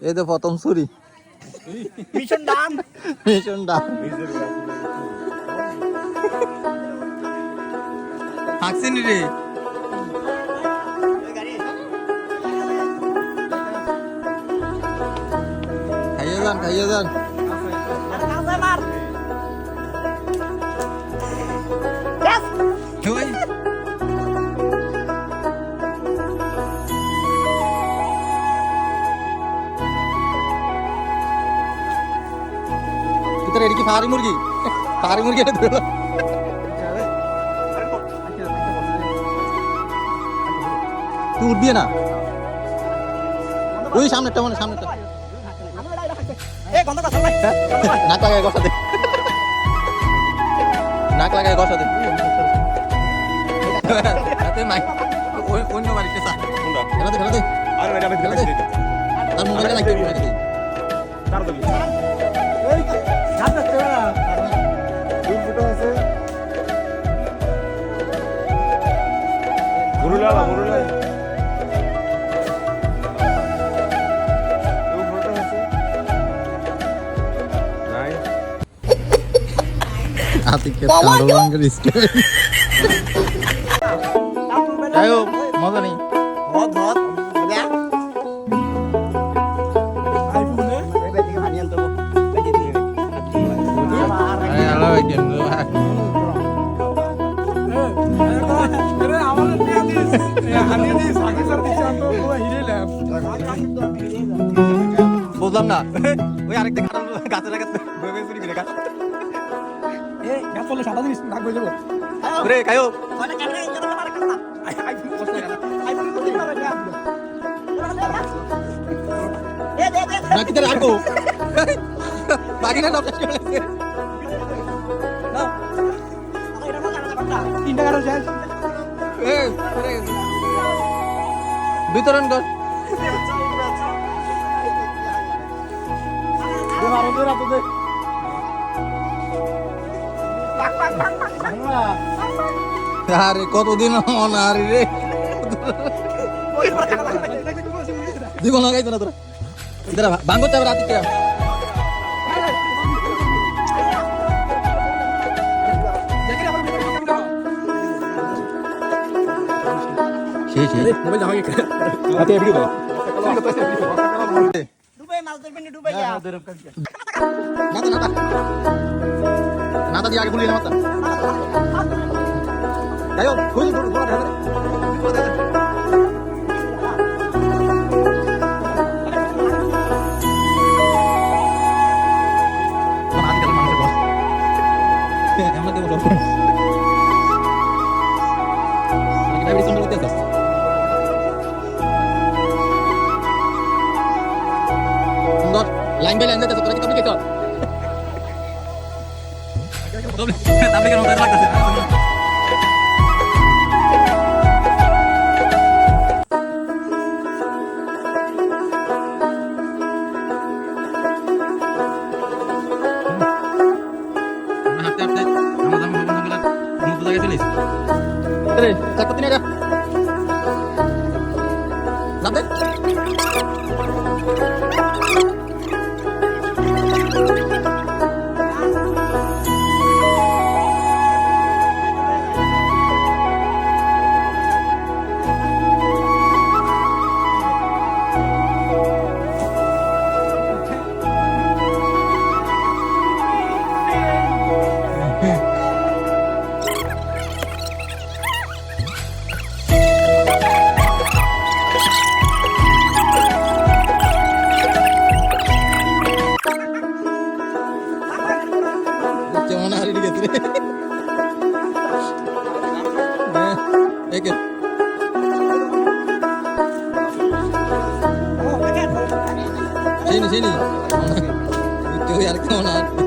এই তো প্রথম ছুরি মিশন ডান হাসিনি রে খাইয়ে যান ওই ভিতরে এদিকে ফাহারি মুরগি এটা ধরলো তুই উঠবি না ওই সামনেটা নাক লাগায় গসা দে অন্য বাড়িতে খেলা দে তার মোবাইলটা লাগবে আতিকে কালো রঙের স্টাইল আয়ো মজা নেই বুঝলাম না ওই আরেকটা গাছের সাদা জিনিস নাক বই যাবো রে কায়ো নাকি তার আরকো বাকি না নষ্ট করে লেছে না তিনটা কারো শেষ বিতরণ কর আরে কতদিন অনারি রে দিব না গাইতো না তোরা ইদারা ভাঙ্গো চাবে রাতে কে সেই মোবাইল জামাই হাতে ভিডিও দাও ডুবাই মাছ ধরবেন ডুবাই যা নাতা দিয়ে আগে গুলি না মাতা যাও খুল লাইন বাই লাইন দিতে তোরা কি তুমি কে কর তাহলে কেন ওটা লাগতেছে চাকরি নিয়ে লাভ কেমন হারিয়ে গেছে রে একে চিনি কেউ আর কেমন আর